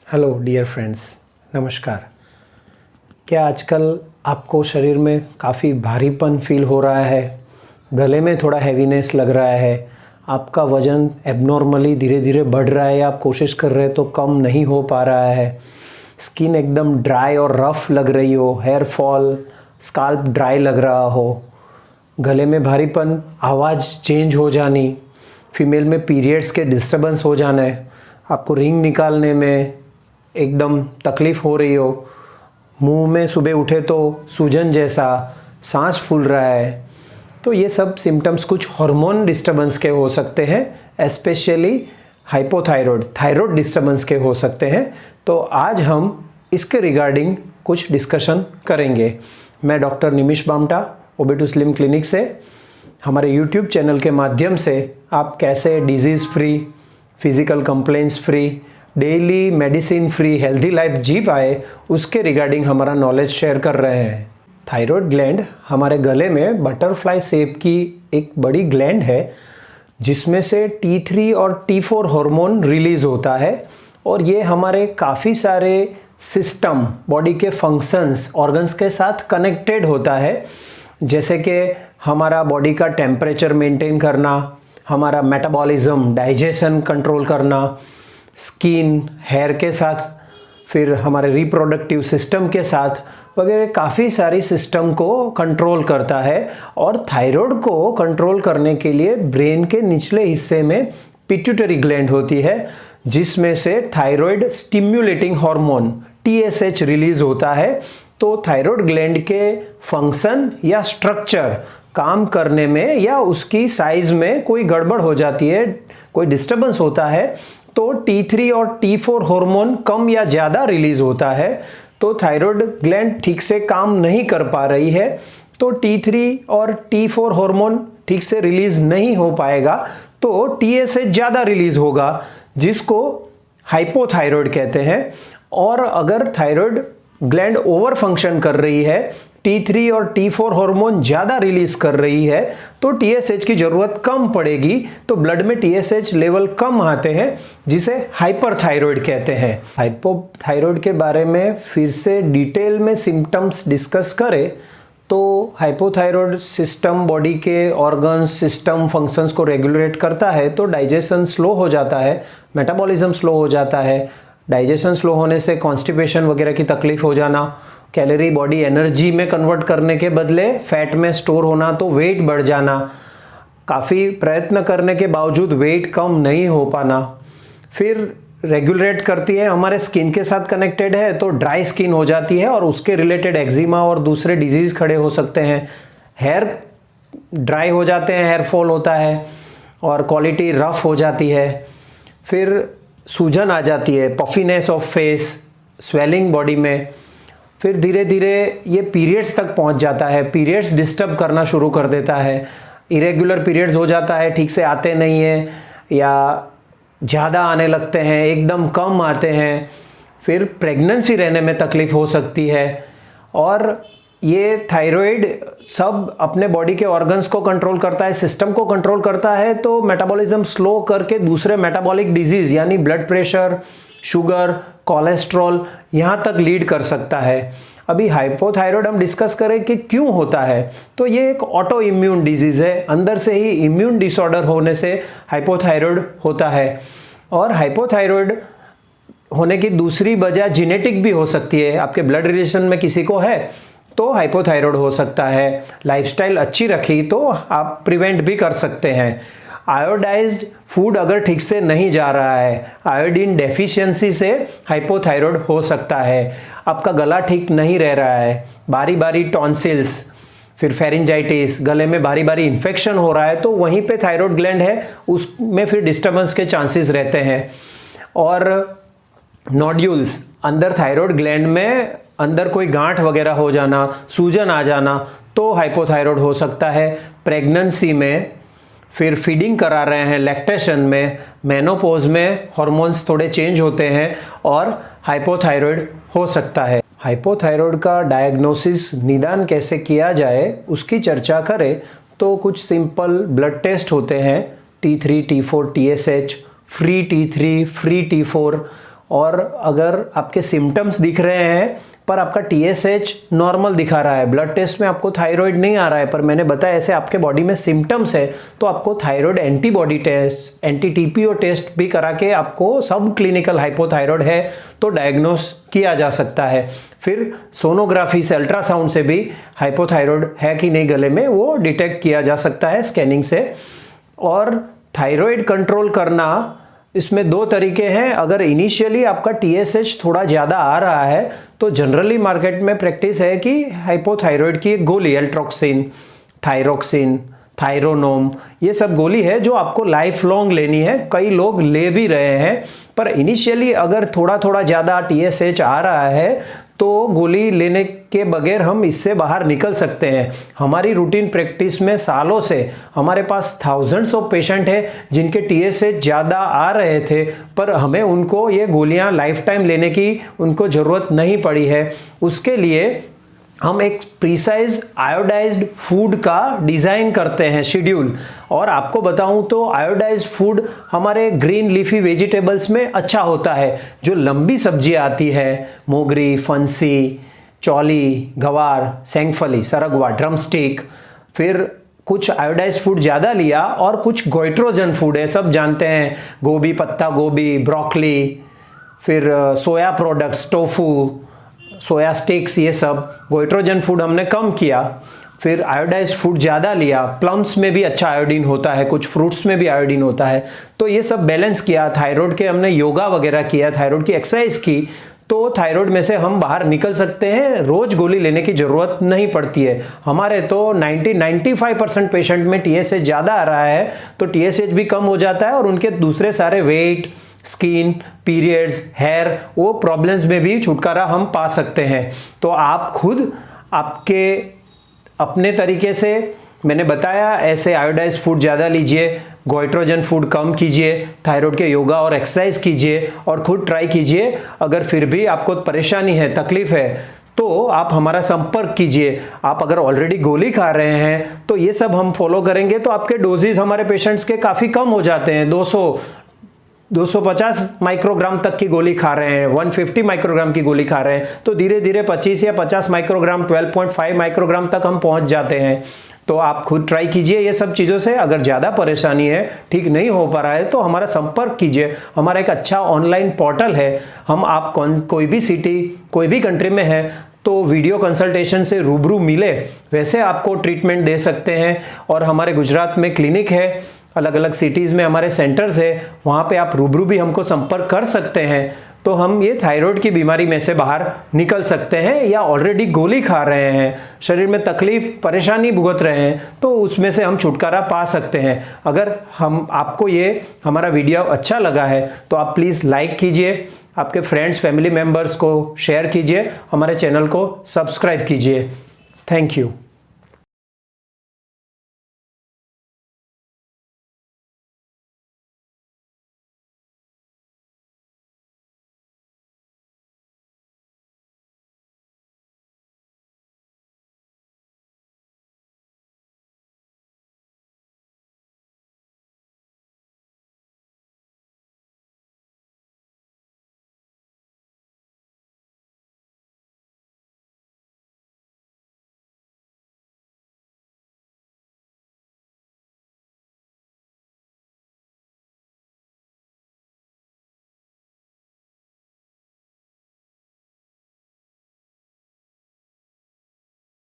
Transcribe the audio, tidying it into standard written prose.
Hello dear friends, नमस्कार। क्या आजकल आपको शरीर में काफ़ी भारीपन फील हो रहा है, गले में थोड़ा हैवीनेस लग रहा है, आपका वज़न एबनॉर्मली धीरे धीरे बढ़ रहा है या आप कोशिश कर रहे हैं तो कम नहीं हो पा रहा है, स्किन एकदम ड्राई और रफ़ लग रही हो, हेयर फॉल, स्काल्प ड्राई लग रहा हो, गले में भारीपन, आवाज़ चेंज हो जानी, फीमेल में पीरियड्स के डिस्टर्बेंस हो जाना है, आपको रिंग निकालने में एकदम तकलीफ़ हो रही हो, मुंह में सुबह उठे तो सूजन जैसा, सांस फूल रहा है, तो ये सब सिम्टम्स कुछ हार्मोन डिस्टर्बेंस के हो सकते हैं, स्पेशली हाइपोथायरॉयड, थायराइड डिस्टर्बेंस के हो सकते हैं। तो आज हम इसके रिगार्डिंग कुछ डिस्कशन करेंगे। मैं डॉक्टर निमिष बामटा, ओबे2 स्लिम क्लिनिक से। हमारे यूट्यूब चैनल के माध्यम से आप कैसे disease free, physical complaints free, daily medicine free healthy life जी पाए, उसके रिगार्डिंग हमारा नॉलेज शेयर कर रहे हैं। थायराइड ग्लैंड हमारे गले में बटरफ्लाई शेप की एक बड़ी ग्लैंड है, जिसमें से T3 और T4 हार्मोन रिलीज़ होता है और ये हमारे काफ़ी सारे सिस्टम, बॉडी के फंक्शंस, ऑर्गन्स के साथ कनेक्टेड होता है। जैसे कि हमारा बॉडी का टेम्परेचर मेंटेन करना, हमारा मेटाबॉलिज्म, डाइजेशन कंट्रोल करना, स्किन, हेयर के साथ, फिर हमारे रिप्रोडक्टिव सिस्टम के साथ वगैरह काफ़ी सारी सिस्टम को कंट्रोल करता है। और थायराइड को कंट्रोल करने के लिए ब्रेन के निचले हिस्से में पिट्यूटरी ग्लैंड होती है, जिसमें से thyroid stimulating hormone TSH release होता है। तो थायराइड ग्लैंड के फंक्शन या स्ट्रक्चर, काम करने में या उसकी साइज में कोई गड़बड़ हो जाती है, कोई डिस्टर्बेंस होता है, तो T3 और T4 हार्मोन कम या ज़्यादा रिलीज होता है। तो थायराइड ग्लैंड ठीक से काम नहीं कर पा रही है, तो T3 और T4 हार्मोन ठीक से रिलीज नहीं हो पाएगा, तो TSH ज़्यादा रिलीज होगा, जिसको हाइपोथायराइड कहते हैं। और अगर थायराइड ग्लैंड ओवर फंक्शन कर रही है, T3 और T4 हार्मोन ज़्यादा रिलीज कर रही है, तो TSH की ज़रूरत कम पड़ेगी, तो ब्लड में TSH लेवल कम आते हैं, जिसे हाइपरथायराइड कहते हैं। हाइपोथायराइड के बारे में फिर से डिटेल में सिम्टम्स डिस्कस करें तो हाइपोथायराइड सिस्टम बॉडी के ऑर्गन्स, सिस्टम, फंक्शंस को रेगुलेट करता है, तो डाइजेशन स्लो हो जाता है, मेटाबॉलिज्म स्लो हो जाता है। डाइजेशन स्लो होने से कॉन्स्टिपेशन वगैरह की तकलीफ हो जाना, कैलोरी बॉडी एनर्जी में कन्वर्ट करने के बदले फैट में स्टोर होना, तो वेट बढ़ जाना, काफ़ी प्रयत्न करने के बावजूद वेट कम नहीं हो पाना। फिर रेगुलेट करती है, हमारे स्किन के साथ कनेक्टेड है, तो ड्राई स्किन हो जाती है और उसके रिलेटेड एक्जिमा और दूसरे डिजीज़ खड़े हो सकते हैं। हेयर ड्राई हो जाते हैं, हेयर फॉल होता है और क्वालिटी रफ हो जाती है। फिर सूजन आ जाती है, puffiness of face, swelling body में। फिर धीरे धीरे ये पीरियड्स तक पहुंच जाता है, पीरियड्स डिस्टर्ब करना शुरू कर देता है, इरेगुलर पीरियड्स हो जाता है, ठीक से आते नहीं हैं या ज़्यादा आने लगते हैं, एकदम कम आते हैं। फिर प्रेगनेंसी रहने में तकलीफ़ हो सकती है। और ये थायराइड सब अपने बॉडी के ऑर्गन्स को कंट्रोल करता है, सिस्टम को कंट्रोल करता है, तो मेटाबॉलिज्म स्लो करके दूसरे मेटाबॉलिक डिजीज़ यानी ब्लड प्रेशर, शुगर, कोलेस्ट्रॉल यहाँ तक लीड कर सकता है। अभी हाइपोथायराइड हम डिस्कस करें कि क्यों होता है, तो ये एक ऑटो इम्यून डिजीज़ है, अंदर से ही इम्यून डिसऑर्डर होने से हाइपोथायराइड होता है। और हाइपोथायराइड होने की दूसरी वजह जेनेटिक भी हो सकती है, आपके ब्लड रिलेशन में किसी को है तो हाइपोथायराइड हो सकता है। लाइफस्टाइल अच्छी रखी तो आप प्रिवेंट भी कर सकते हैं। आयोडाइज्ड फूड अगर ठीक से नहीं जा रहा है, आयोडीन डेफिशिएंसी से हाइपोथायराइड हो सकता है। आपका गला ठीक नहीं रह रहा है, बारी बारी टॉन्सिल्स, फिर फेरिंजाइटिस, गले में बारी बारी इन्फेक्शन हो रहा है, तो वहीं पे थायराइड ग्लैंड है, उसमें फिर डिस्टर्बेंस के चांसेस रहते हैं। और नोड्यूल्स अंदर थायराइड ग्लैंड में अंदर कोई गांठ वगैरह हो जाना, सूजन आ जाना, तो हाइपोथायराइड हो सकता है। प्रेगनेंसी में, फिर फीडिंग करा रहे हैं, लैक्टेशन में, मेनोपॉज में हार्मोन्स थोड़े चेंज होते हैं और हाइपोथायराइड हो सकता है। हाइपोथायराइड का डायग्नोसिस, निदान कैसे किया जाए, उसकी चर्चा करें तो कुछ सिंपल ब्लड टेस्ट होते हैं, T3, T4, TSH, free T3, free T4, और अगर आपके सिम्टम्स दिख रहे हैं पर आपका TSH नॉर्मल दिखा रहा है, ब्लड टेस्ट में आपको थायराइड नहीं आ रहा है, पर मैंने बताया ऐसे आपके बॉडी में सिम्टम्स है, तो आपको thyroid antibody test, anti TPO test भी करा के आपको सब क्लिनिकल हाइपोथायराइड है तो डायग्नोस किया जा सकता है। फिर सोनोग्राफी से, अल्ट्रासाउंड से भी हाइपोथायराइड है कि नहीं गले में वो डिटेक्ट किया जा सकता है स्कैनिंग से। और थायराइड कंट्रोल करना, इसमें दो तरीके हैं। अगर इनिशियली आपका TSH थोड़ा ज़्यादा आ रहा है तो जनरली मार्केट में प्रैक्टिस है कि हाइपोथायराइड की एक गोली, एल्ट्रोक्सिन, थायरोक्सिन, थायरोनोम, ये सब गोली है जो आपको लाइफ लॉन्ग लेनी है। कई लोग ले भी रहे हैं, पर इनिशियली अगर थोड़ा थोड़ा ज़्यादा TSH आ रहा है तो गोली लेने के बगैर हम इससे बाहर निकल सकते हैं। हमारी रूटीन प्रैक्टिस में सालों से हमारे पास थाउजेंड्स ऑफ पेशेंट हैं जिनके TSH ज़्यादा आ रहे थे, पर हमें उनको ये गोलियां लाइफ टाइम लेने की उनको ज़रूरत नहीं पड़ी है। उसके लिए हम एक प्रिसाइज आयोडाइज्ड फूड का डिज़ाइन करते हैं शेड्यूल। और आपको बताऊं तो आयोडाइज्ड फूड हमारे ग्रीन लीफी वेजिटेबल्स में अच्छा होता है। जो लंबी सब्जियां आती है, मोगरी, फंसी, चौली, गवार, सेंगफली, सरगवा, ड्रमस्टिक, फिर कुछ आयोडाइज्ड फूड ज़्यादा लिया और कुछ गोइट्रोजन फूड है, सब जानते हैं, गोभी, पत्ता गोभी, ब्रोकली, फिर सोया प्रोडक्ट्स, टोफू, सोया स्टिक्स, ये सब गोइट्रोजन फूड हमने कम किया। फिर आयोडाइज्ड फूड ज़्यादा लिया, प्लम्स में भी अच्छा आयोडीन होता है, कुछ फ्रूट्स में भी आयोडीन होता है, तो ये सब बैलेंस किया। थायराइड के हमने योगा वगैरह किया, थायराइड की एक्सरसाइज की, तो थायराइड में से हम बाहर निकल सकते हैं। रोज गोली लेने की ज़रूरत नहीं पड़ती है। हमारे तो 90-95% पेशेंट में TSH ज़्यादा आ रहा है तो TSH भी कम हो जाता है और उनके दूसरे सारे वेट, स्किन, पीरियड्स, हेयर, वो प्रॉब्लम्स में भी छुटकारा हम पा सकते हैं। तो आप खुद आपके अपने तरीके से, मैंने बताया ऐसे आयोडाइज्ड फूड ज़्यादा लीजिए, गोइट्रोजन फूड कम कीजिए, थायराइड के योगा और एक्सरसाइज कीजिए और खुद ट्राई कीजिए। अगर फिर भी आपको परेशानी है, तकलीफ है, तो आप हमारा संपर्क कीजिए। आप अगर ऑलरेडी गोली खा रहे हैं तो ये सब हम फॉलो करेंगे तो आपके डोजेज हमारे पेशेंट्स के काफ़ी कम हो जाते हैं। 250 माइक्रोग्राम तक की गोली खा रहे हैं, 150 माइक्रोग्राम की गोली खा रहे हैं, तो धीरे धीरे 25 या 50 माइक्रोग्राम, 12.5 माइक्रोग्राम तक हम पहुंच जाते हैं। तो आप खुद ट्राई कीजिए ये सब चीज़ों से। अगर ज़्यादा परेशानी है, ठीक नहीं हो पा रहा है, तो हमारा संपर्क कीजिए। हमारा एक अच्छा ऑनलाइन पोर्टल है। हम आप कोई भी सिटी, कोई भी कंट्री में है तो वीडियो कंसल्टेशन से रूबरू मिले वैसे आपको ट्रीटमेंट दे सकते हैं। और हमारे गुजरात में क्लिनिक है, अलग अलग सिटीज़ में हमारे सेंटर्स है, वहाँ पे आप रूबरू भी हमको संपर्क कर सकते हैं। तो हम ये थायराइड की बीमारी में से बाहर निकल सकते हैं, या ऑलरेडी गोली खा रहे हैं, शरीर में तकलीफ, परेशानी भुगत रहे हैं, तो उसमें से हम छुटकारा पा सकते हैं। अगर आपको ये हमारा वीडियो अच्छा लगा है तो आप प्लीज़ लाइक कीजिए, आपके फ्रेंड्स, फैमिली मेम्बर्स को शेयर कीजिए, हमारे चैनल को सब्सक्राइब कीजिए। Thank you.